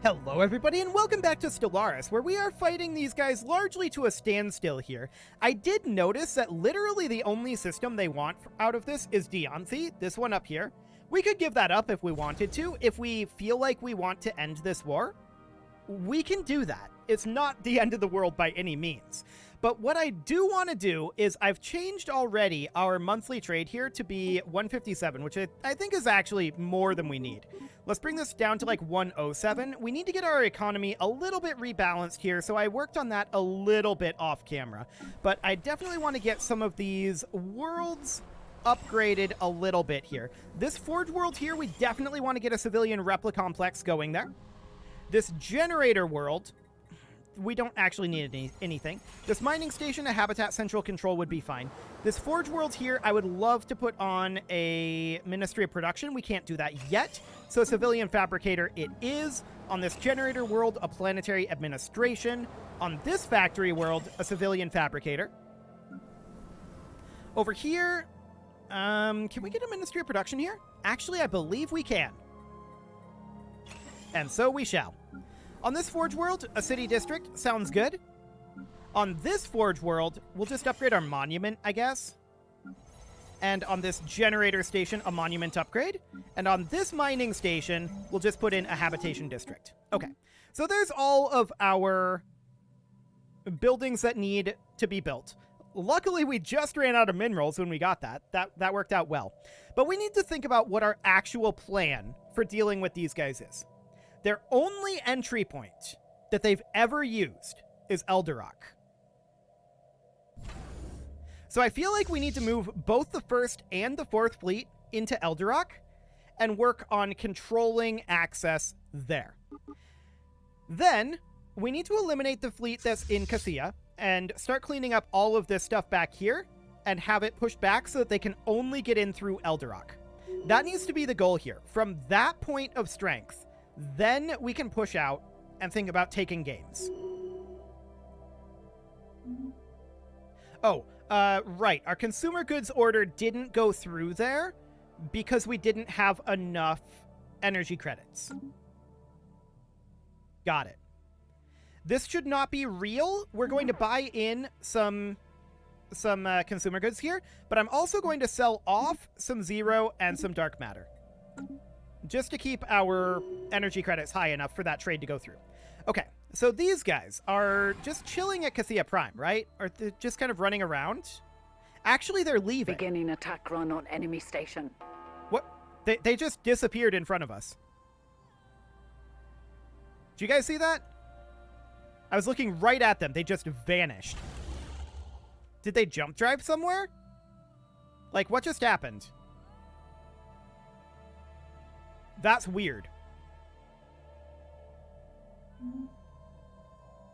Hello everybody and welcome back to Stellaris, where we are fighting these guys largely to a standstill here. I did notice that literally the only system they want out of this is Deonthi, this one up here. We could give that up if we wanted to. If we feel like we want to end this war, we can do that. It's not the end of the world by any means. But what I do want to do is I've changed already our monthly trade here to be 157, which I think is actually more than we need. Let's bring this down to like 107. We need to get our economy a little bit rebalanced here, so I worked on that a little bit off camera. But I definitely want to get some of these worlds upgraded a little bit here. This Forge world here, we definitely want to get a civilian replicomplex going there. This generator world, we don't actually need anything. This mining station, a habitat central control would be fine. This Forge world here, I would love to put on a Ministry of Production. We can't do that yet, so a civilian fabricator it is. On this generator world, a planetary administration. On this factory world, a civilian fabricator. Over here, can we get a Ministry of Production here? Actually, I believe we can. And so we shall. On this Forge world, a city district sounds good. On this Forge world, we'll just upgrade our monument, I guess. And on this generator station, a monument upgrade. And on this mining station, we'll just put in a habitation district. Okay, so there's all of our buildings that need to be built. Luckily, we just ran out of minerals when we got that. That worked out well. But we need to think about what our actual plan for dealing with these guys is. Their only entry point that they've ever used is Eldorok. So I feel like we need to move both the 1st and the 4th fleet into Eldorok and work on controlling access there. Then we need to eliminate the fleet that's in Cassia and start cleaning up all of this stuff back here and have it pushed back so that they can only get in through Eldorok. That needs to be the goal here. From that point of strength, then we can push out and think about taking gains. Oh, right. Our consumer goods order didn't go through there because we didn't have enough energy credits. Got it. This should not be real. We're going to buy in some consumer goods here, but I'm also going to sell off some Zero and some Dark Matter, just to keep our energy credits high enough for that trade to go through. Okay, so these guys are just chilling at Cassia Prime, right? Or they're just kind of running around? Actually, they're leaving. Beginning attack run on enemy station. What? They just disappeared in front of us. Did you guys see that? I was looking right at them. They just vanished. Did they jump drive somewhere? Like, what just happened? That's weird.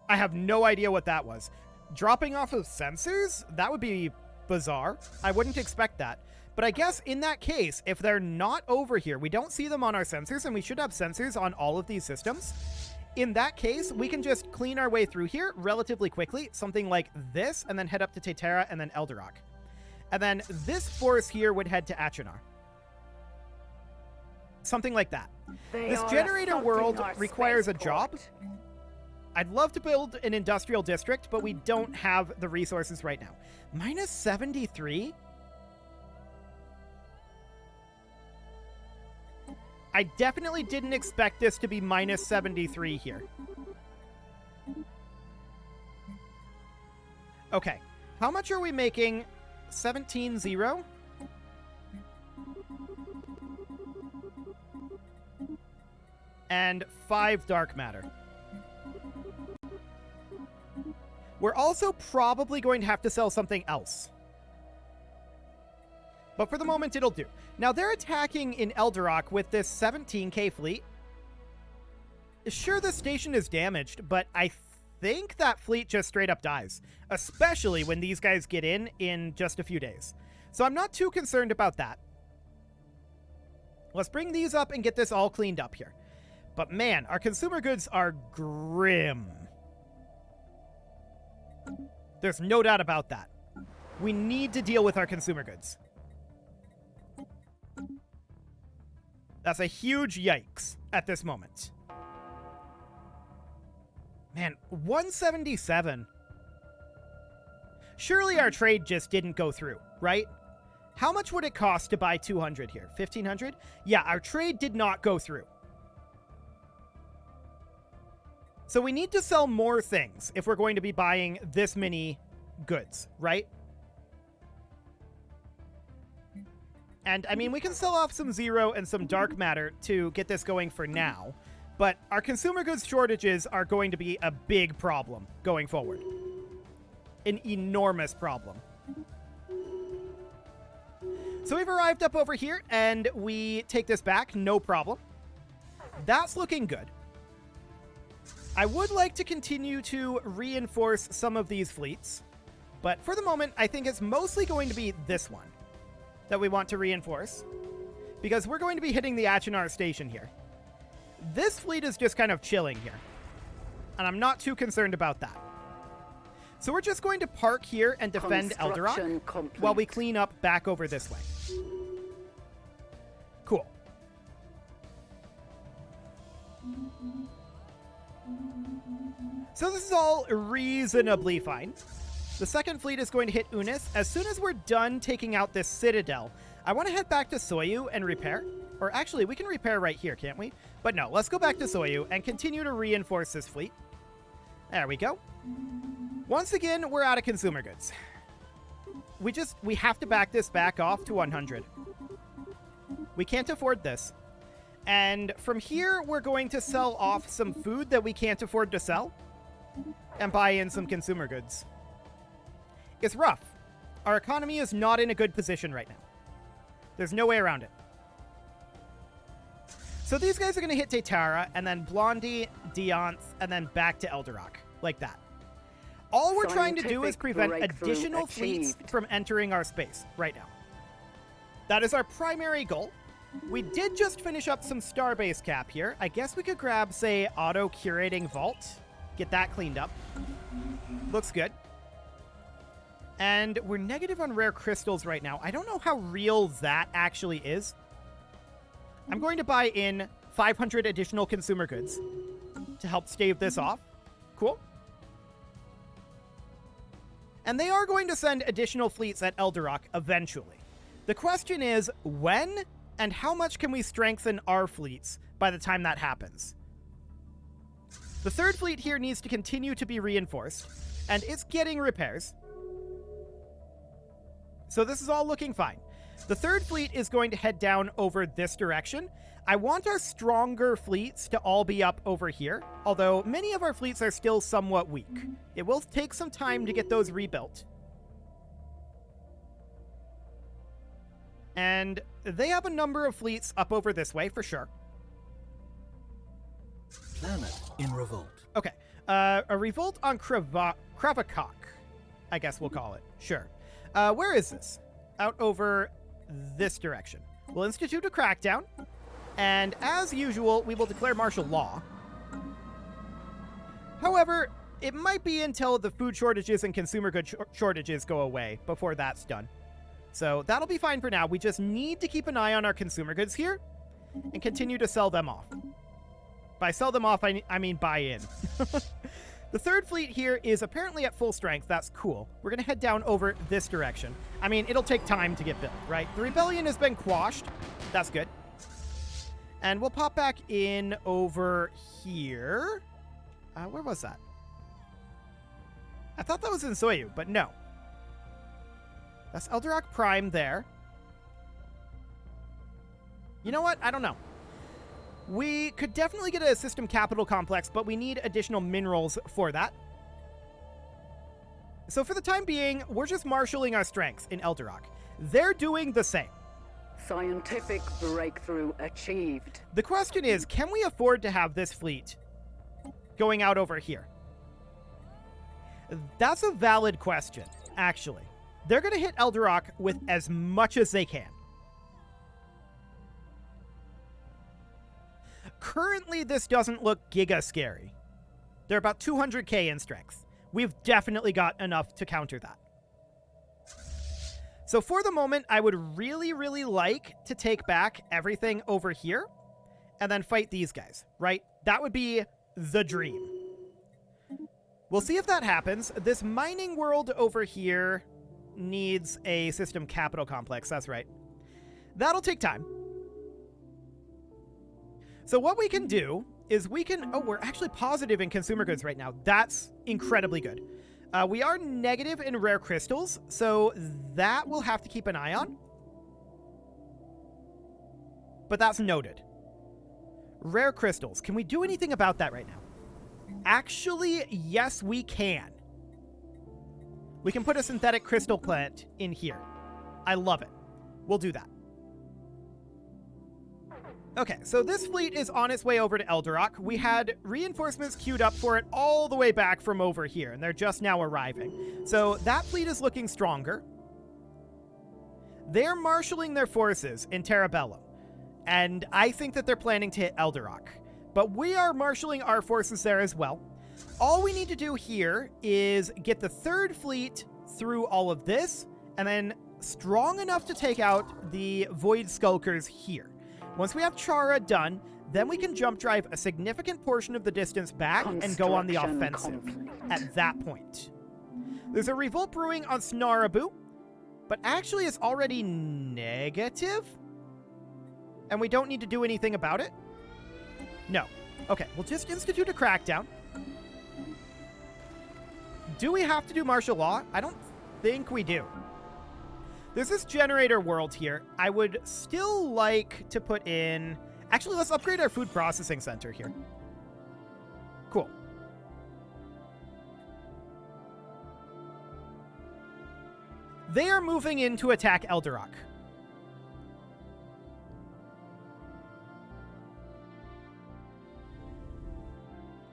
I have no idea what that was. Dropping off of sensors? That would be bizarre. I wouldn't expect that. But I guess in that case, if they're not over here, we don't see them on our sensors, and we should have sensors on all of these systems. In that case, we can just clean our way through here relatively quickly, something like this, and then head up to Tetera and then Eldorok. And then this force here would head to Achenar. Something like that. This generator world requires a job. I'd love to build an industrial district, but we don't have the resources right now. Minus 73? I definitely didn't expect this to be minus 73 here. Okay. How much are we making? 17-0? And 5 dark matter. We're also probably going to have to sell something else. But for the moment, it'll do. Now, they're attacking in Eldorok with this 17k fleet. Sure, the station is damaged, but I think that fleet just straight up dies. Especially when these guys get in just a few days. So I'm not too concerned about that. Let's bring these up and get this all cleaned up here. But man, our consumer goods are grim. There's no doubt about that. We need to deal with our consumer goods. That's a huge yikes at this moment. Man, 177. Surely our trade just didn't go through, right? How much would it cost to buy 200 here? 1,500? Yeah, our trade did not go through. So we need to sell more things if we're going to be buying this many goods, right? And, I mean, we can sell off some Zero and some Dark Matter to get this going for now, but our consumer goods shortages are going to be a big problem going forward. An enormous problem. So we've arrived up over here, and we take this back, no problem. That's looking good. I would like to continue to reinforce some of these fleets, but for the moment, I think it's mostly going to be this one that we want to reinforce, because we're going to be hitting the Achenar station here. This fleet is just kind of chilling here, and I'm not too concerned about that. So we're just going to park here and defend Eldorok while we clean up back over this way. Cool. So this is all reasonably fine. The second fleet is going to hit Unis. As soon as we're done taking out this citadel, I want to head back to Soyu and repair. Or actually, we can repair right here, can't we? But no, let's go back to Soyu and continue to reinforce this fleet. There we go. Once again, we're out of consumer goods. We have to back this back off to 100. We can't afford this. And from here, we're going to sell off some food that we can't afford to sell and buy in some consumer goods. It's rough. Our economy is not in a good position right now. There's no way around it. So these guys are going to hit Tatara, and then Blondie, Dianth, and then back to Eldorok, like that. All we're trying to do is prevent additional fleets from entering our space right now. That is our primary goal. We did just finish up some Starbase cap here. I guess we could grab, say, auto-curating Vault. Get that cleaned up. Looks good. And we're negative on rare crystals right now. I don't know how real that actually is. I'm going to buy in 500 additional consumer goods to help stave this off. Cool. And they are going to send additional fleets at Eldorok eventually. The question is, when and how much can we strengthen our fleets by the time that happens? The third fleet here needs to continue to be reinforced, and it's getting repairs. So this is all looking fine. The third fleet is going to head down over this direction. I want our stronger fleets to all be up over here, although many of our fleets are still somewhat weak. It will take some time to get those rebuilt. And they have a number of fleets up over this way, for sure. Planet in revolt. Okay. A revolt on Kravakok, I guess we'll call it. Sure. Where is this? Out over this direction. We'll institute a crackdown, and as usual, we will declare martial law. However, it might be until the food shortages and consumer good shortages go away before that's done. So that'll be fine for now. We just need to keep an eye on our consumer goods here and continue to sell them off. By sell them off, I mean buy in. The third fleet here is apparently at full strength. That's cool. We're going to head down over this direction. I mean, it'll take time to get built, right? The rebellion has been quashed. That's good. And we'll pop back in over here. Where was that? I thought that was in Soyu, but no. That's Eldorok Prime there. You know what? I don't know. We could definitely get a system capital complex, but we need additional minerals for that. So for the time being, we're just marshaling our strengths in Eldorok. They're doing the same. Scientific breakthrough achieved. The question is, can we afford to have this fleet going out over here? That's a valid question, actually. They're going to hit Eldorok with as much as they can. Currently, this doesn't look giga scary. They're about 200k in strength. We've definitely got enough to counter that. So for the moment, I would really, really like to take back everything over here and then fight these guys, right? That would be the dream. We'll see if that happens. This mining world over here needs a system capital complex. That's right. That'll take time. So what we can do is we can... Oh, we're actually positive in consumer goods right now. That's incredibly good. We are negative in rare crystals, so that we'll have to keep an eye on. But that's noted. Rare crystals. Can we do anything about that right now? Actually, yes, we can. We can put a synthetic crystal plant in here. I love it. We'll do that. Okay, so this fleet is on its way over to Eldorok. We had reinforcements queued up for it all the way back from over here, and they're just now arriving. So that fleet is looking stronger. They're marshaling their forces in Terabellum, and I think that they're planning to hit Eldorok. But we are marshaling our forces there as well. All we need to do here is get the third fleet through all of this, and then strong enough to take out the Void Skulkers here. Once we have Chara done, then we can jump drive a significant portion of the distance back and go on the offensive at that point. There's a revolt brewing on Snarabu, but actually it's already negative, and we don't need to do anything about it. No. Okay, we'll just institute a crackdown. Do we have to do martial law? I don't think we do. There's this generator world here. I would still like to put in... Actually, let's upgrade our food processing center here. Cool. They are moving in to attack Eldorok.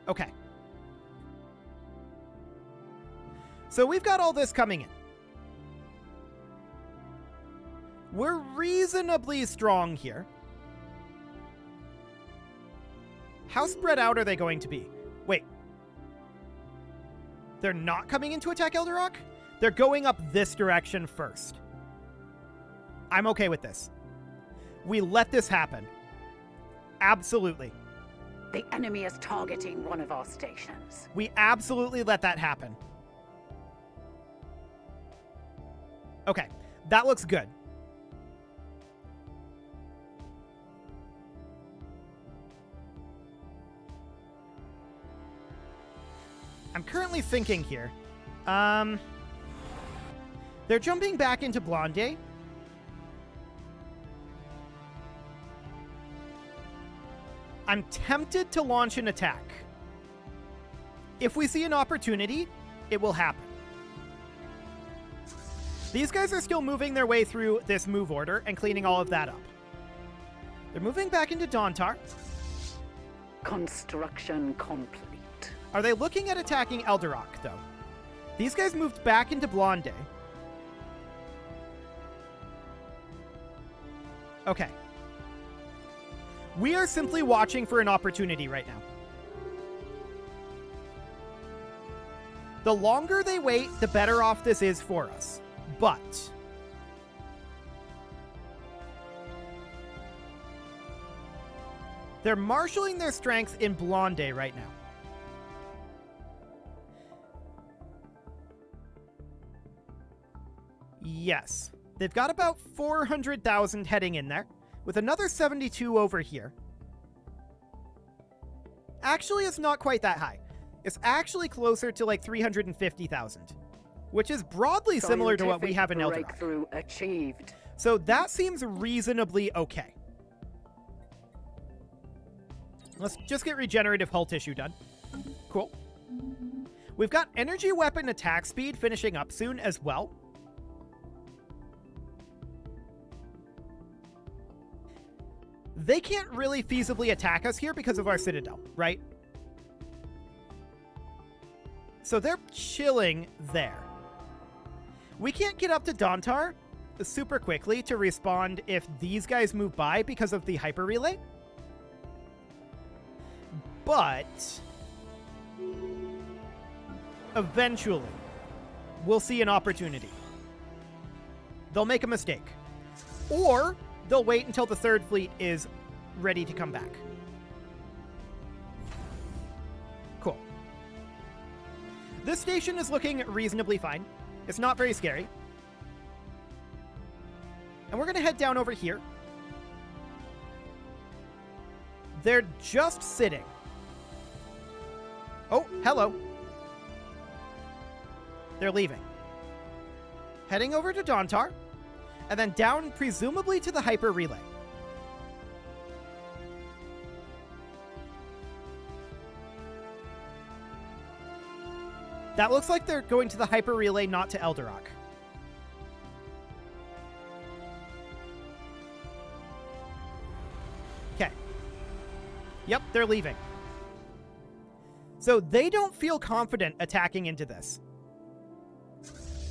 Okay. So we've got all this coming in. We're reasonably strong here. How spread out are they going to be? Wait. They're not coming in to attack Eldorok? They're going up this direction first. I'm okay with this. We let this happen. Absolutely. The enemy is targeting one of our stations. We absolutely let that happen. Okay, that looks good. I'm currently thinking here. They're jumping back into Blonde. I'm tempted to launch an attack. If we see an opportunity, it will happen. These guys are still moving their way through this move order and cleaning all of that up. They're moving back into Dawntar. Construction complete. Are they looking at attacking Eldorok, though? These guys moved back into Blonde. Okay. We are simply watching for an opportunity right now. The longer they wait, the better off this is for us. But they're marshaling their strength in Blonde right now. Yes. They've got about 400,000 heading in there, with another 72 over here. Actually, it's not quite that high. It's actually closer to like 350,000, which is broadly similar to what we have in Eldorok. Breakthrough achieved. So that seems reasonably okay. Let's just get regenerative hull tissue done. Cool. We've got energy weapon attack speed finishing up soon as well. They can't really feasibly attack us here because of our citadel, right? So they're chilling there. We can't get up to Dawntar super quickly to respond if these guys move by because of the hyper relay. But eventually, we'll see an opportunity. They'll make a mistake. Or they'll wait until the third fleet is ready to come back. Cool. This station is looking reasonably fine. It's not very scary. And we're going to head down over here. They're just sitting. Oh, hello. They're leaving. Heading over to Dontar, and then down, presumably, to the hyper relay. That looks like they're going to the hyper relay, not to Eldorok. Okay. Yep, they're leaving. So they don't feel confident attacking into this.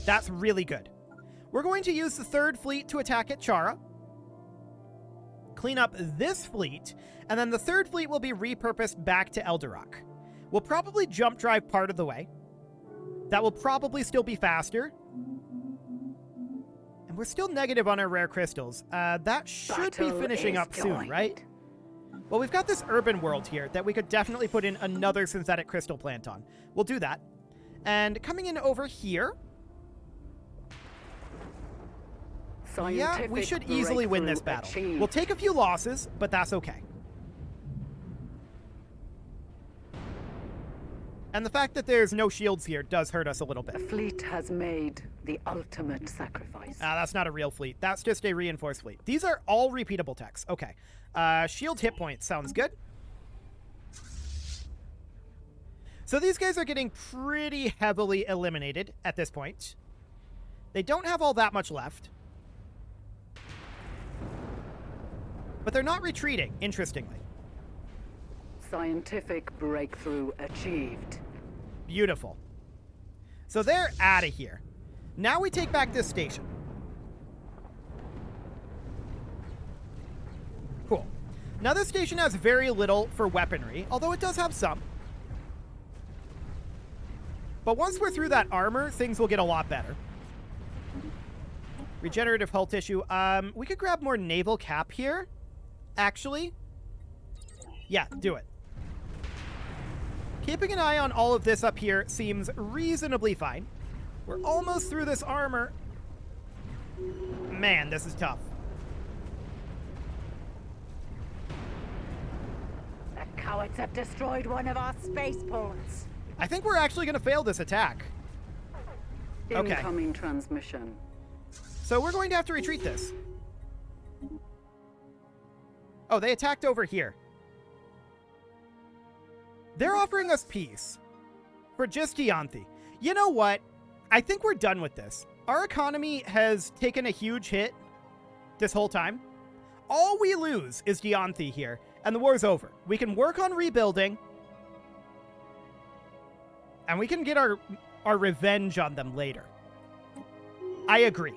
That's really good. We're going to use the 3rd fleet to attack at Chara. Clean up this fleet, and then the 3rd fleet will be repurposed back to Eldorok. We'll probably jump drive part of the way. That will probably still be faster. And we're still negative on our rare crystals. That should be finishing up soon, right? Well, we've got this urban world here that we could definitely put in another synthetic crystal plant on. We'll do that. And coming in over here... yeah, we should easily win this battle. We'll take a few losses, but that's okay. And the fact that there's no shields here does hurt us a little bit. The fleet has made the ultimate sacrifice. That's not a real fleet. That's just a reinforced fleet. These are all repeatable techs. Okay. Shield hit points sounds good. So these guys are getting pretty heavily eliminated at this point. They don't have all that much left. But they're not retreating, interestingly. Scientific breakthrough achieved. Beautiful. So they're out of here. Now we take back this station. Cool. Now this station has very little for weaponry, although it does have some. But once we're through that armor, things will get a lot better. Regenerative hull tissue. We could grab more naval cap here, actually. Yeah, do it. Keeping an eye on all of this up here seems reasonably fine. We're almost through this armor. Man, this is tough. The cowards have destroyed one of our spaceports. I think we're actually going to fail this attack. Okay. Incoming transmission. So we're going to have to retreat this. Oh, they attacked over here. They're offering us peace for just Dianthe. You know what? I think we're done with this. Our economy has taken a huge hit this whole time. All we lose is Dianthe here, and the war's over. We can work on rebuilding, and we can get our revenge on them later. I agree.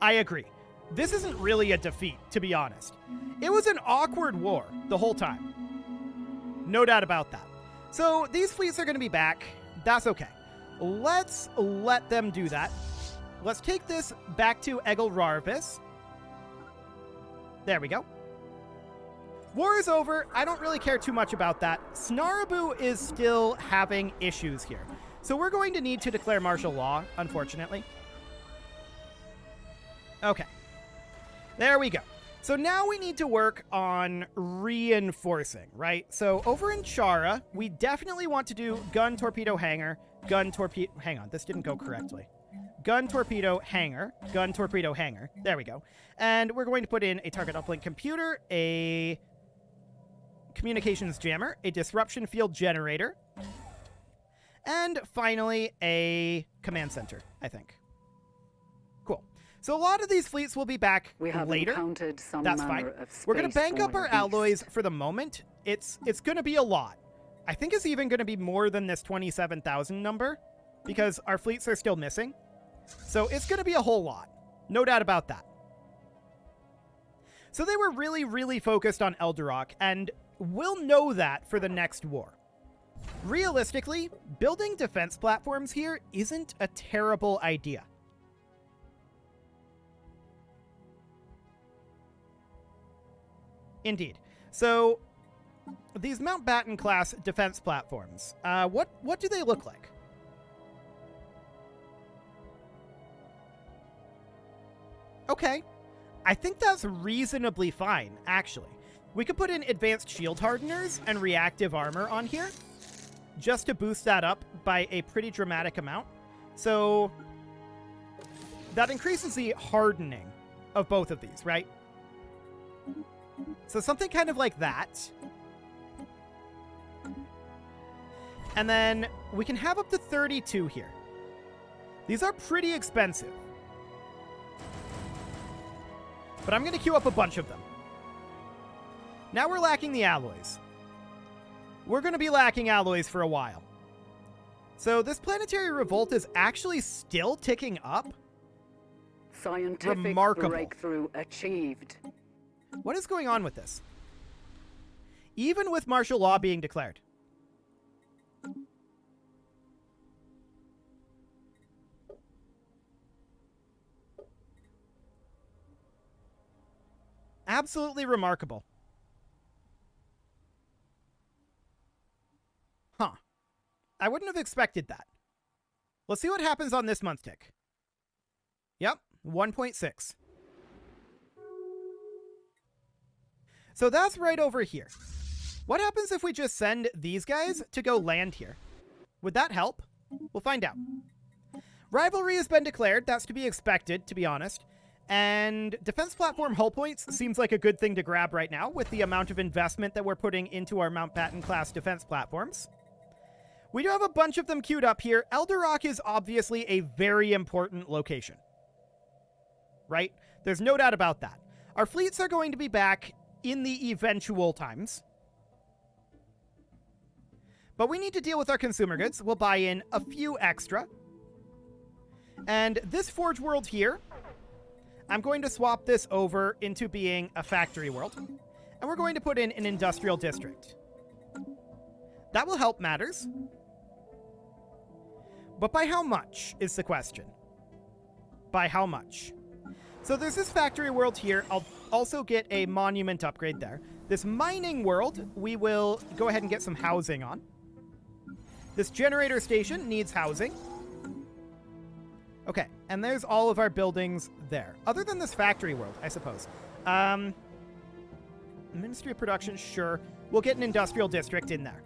I agree. This isn't really a defeat, to be honest. It was an awkward war the whole time. No doubt about that. So these fleets are going to be back. That's okay. Let's let them do that. Let's take this back to Egil Rarvis. There we go. War is over. I don't really care too much about that. Snarabu is still having issues here. So we're going to need to declare martial law, unfortunately. Okay. There we go. So now we need to work on reinforcing, right? So over in Chara, we definitely want to do gun torpedo hangar, gun torpedo... Hang on, this didn't go correctly. Gun torpedo hangar, gun torpedo hangar. There we go. And we're going to put in a target uplink computer, a communications jammer, a disruption field generator, and finally a command center, I think. Cool. So a lot of these fleets will be back later. That's fine. We're going to bank up our alloys for the moment. It's going to be a lot. I think it's even going to be more than this 27,000 number because our fleets are still missing. So it's going to be a whole lot. No doubt about that. So they were really, really focused on Eldorok, and we'll know that for the next war. Realistically, building defense platforms here isn't a terrible idea. Indeed. So these Mountbatten class defense platforms, what do they look like? Okay. I think that's reasonably fine, actually. We could put in advanced shield hardeners and reactive armor on here, just to boost that up by a pretty dramatic amount. So that increases the hardening of both of these, right? So something kind of like that. And then we can have up to 32 here. These are pretty expensive. But I'm going to queue up a bunch of them. Now we're lacking the alloys. We're going to be lacking alloys for a while. So this planetary revolt is actually still ticking up. Scientific Remarkable. breakthrough achieved. What is going on with this? Even with martial law being declared. Absolutely remarkable. Huh. I wouldn't have expected that. Let's see what happens on this month tick. Yep, 1.6. So that's right over here. What happens if we just send these guys to go land here? Would that help? We'll find out. Rivalry has been declared. That's to be expected, to be honest. And defense platform hull points seems like a good thing to grab right now with the amount of investment that we're putting into our Mountbatten class defense platforms. We do have a bunch of them queued up here. Eldorok is obviously a very important location. Right? There's no doubt about that. Our fleets are going to be back in the eventual times. But we need to deal with our consumer goods. We'll buy in a few extra. And this Forge World here, I'm going to swap this over into being a factory world. And we're going to put in an industrial district. That will help matters. But by how much is the question? By how much? So there's this factory world here. I'll also get a monument upgrade there. This mining world, we will go ahead and get some housing on. This generator station needs housing. Okay, and there's all of our buildings there. Other than this factory world, I suppose. Ministry of Production, sure. We'll get an industrial district in there.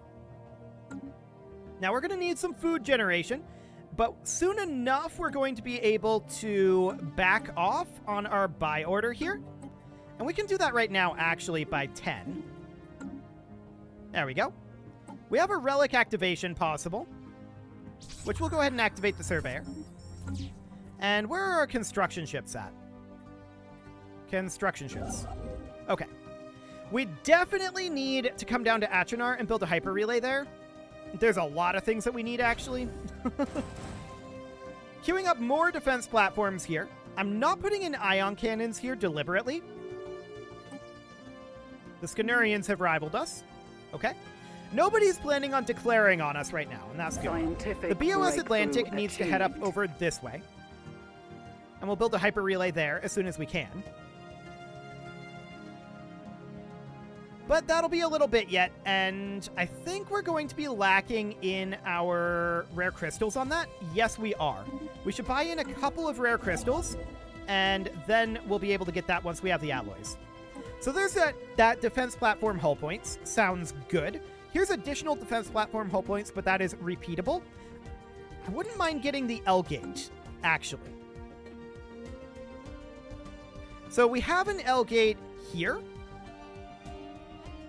Now we're going to need some food generation, but soon enough we're going to be able to back off on our buy order here. And we can do that right now, actually, by 10. There we go. We have a relic activation possible, which we'll go ahead and activate the surveyor. And where are our construction ships at? Construction ships. Okay. We definitely need to come down to Achenar and build a hyper relay there. There's a lot of things that we need, actually. Queuing up more defense platforms here. I'm not putting in ion cannons here deliberately. The Scanurians have rivaled us. Okay. Nobody's planning on declaring on us right now, and that's good. Scientific The BOS Atlantic breakthrough needs to head up achieved. over this way. And we'll build a hyper relay there as soon as we can. But that'll be a little bit yet, and I think we're going to be lacking in our rare crystals on that. Yes, we are. We should buy in a couple of rare crystals, and then we'll be able to get that once we have the alloys. So there's that defense platform hull points. Sounds good. Here's additional defense platform hull points, but that is repeatable. I wouldn't mind getting the L gate, actually. So we have an L gate here.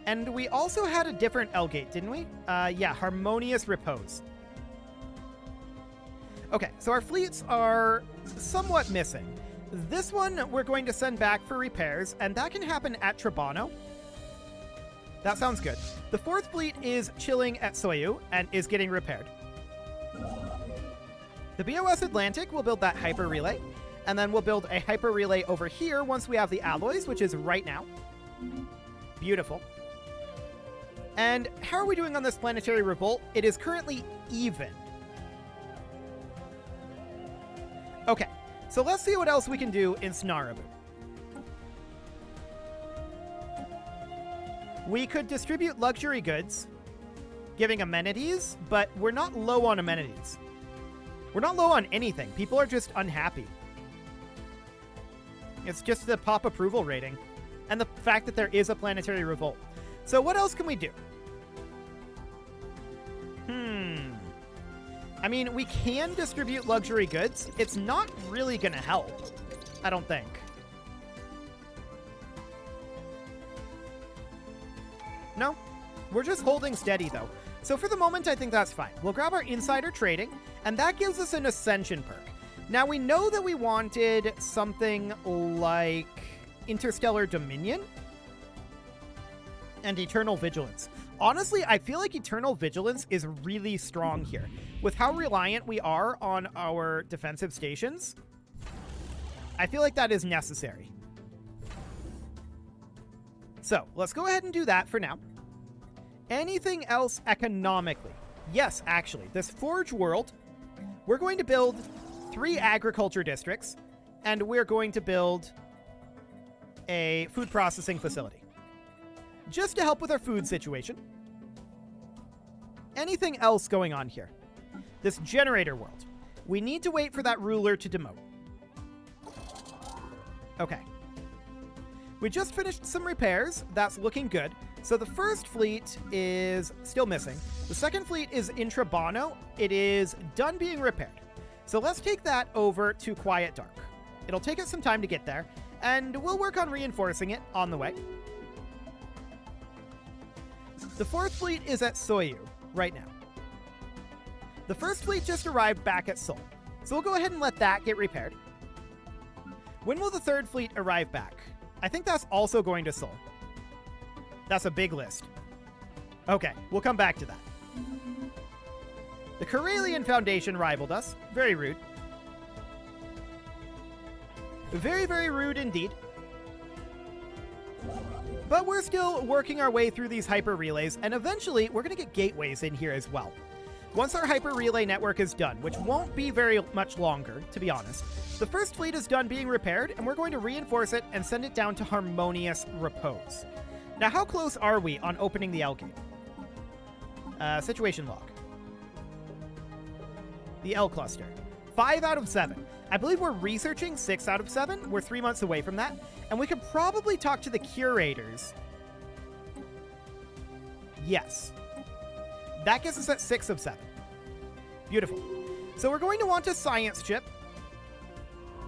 And we also had a different L gate, didn't we? Yeah, Harmonious Repose. Okay, so our fleets are somewhat missing. This one we're going to send back for repairs, and that can happen at Trabano. That sounds good. The fourth fleet is chilling at Soyu and is getting repaired. The BOS Atlantic will build that hyper relay, and then we'll build a hyper relay over here once we have the alloys, which is right now. Beautiful. And how are we doing on this planetary revolt? It is currently even. Okay, so let's see what else we can do in Snarabu. We could distribute luxury goods, giving amenities, but we're not low on amenities. We're not low on anything. People are just unhappy. It's just the pop approval rating and the fact that there is a planetary revolt. So what else can we do? I mean, we can distribute luxury goods. It's not really going to help, I don't think. No, we're just holding steady, though. So for the moment, I think that's fine. We'll grab our insider trading, and that gives us an ascension perk. Now, we know that we wanted something like Interstellar Dominion and Eternal Vigilance. Honestly, I feel like Eternal Vigilance is really strong here. With how reliant we are on our defensive stations, I feel like that is necessary. So, let's go ahead and do that for now. Anything else economically? Yes, actually. This Forge World, we're going to build 3 agriculture districts, and we're going to build a food processing facility. Just to help with our food situation. Anything else going on here? This generator world. We need to wait for that ruler to demote. Okay. We just finished some repairs. That's looking good. So the first fleet is still missing. The second fleet is in Trabano. It is done being repaired. So let's take that over to Quiet Dark. It'll take us some time to get there, and we'll work on reinforcing it on the way. The fourth fleet is at Soyu right now. The first fleet just arrived back at Seoul, so we'll go ahead and let that get repaired. When will the third fleet arrive back? I think that's also going to Seoul. That's a big list. Okay, we'll come back to that. The Karelian Foundation rivaled us. Very rude. Very, very rude indeed. But we're still working our way through these hyper relays, and eventually we're going to get gateways in here as well. Once our hyper relay network is done, which won't be very much longer, to be honest, the first fleet is done being repaired, and we're going to reinforce it and send it down to harmonious repose. Now, how close are we on opening the L gate? Situation log. The L cluster. 5 out of 7. I believe we're researching 6 out of 7. We're 3 months away from that. And we could probably talk to the curators. Yes. That gets us at 6 of 7. Beautiful. So we're going to want a science chip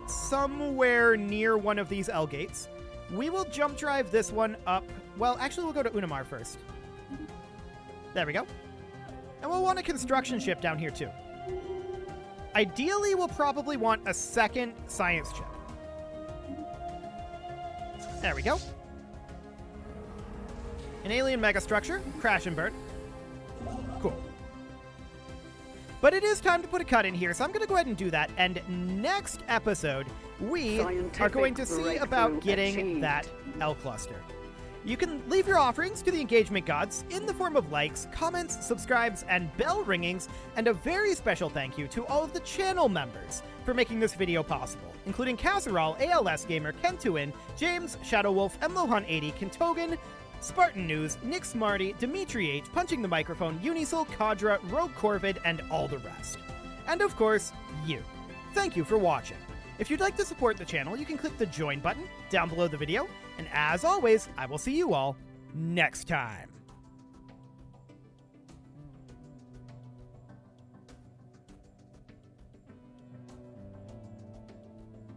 somewhere near one of these L gates. We will jump drive this one up. Well, actually, we'll go to Unamar first. There we go. And we'll want a construction ship down here, too. Ideally, we'll probably want a second science chip. There we go. An alien megastructure. Crash and burn. Cool. But it is time to put a cut in here, so I'm going to go ahead and do that. And next episode, we are going to see about getting that L cluster. You can leave your offerings to the engagement gods in the form of likes, comments, subscribes, and bell ringings, and a very special thank you to all of the channel members for making this video possible, including Casserole, ALS Gamer, Kentuin, James, Shadowwolf, Mlohan80, Kentogan, Spartan News, Nick Smarty, Dimitri H, Punching the Microphone, Unisol, Kadra, Rogue Corvid, and all the rest. And of course, you. Thank you for watching. If you'd like to support the channel, you can click the join button down below the video, and as always, I will see you all next time.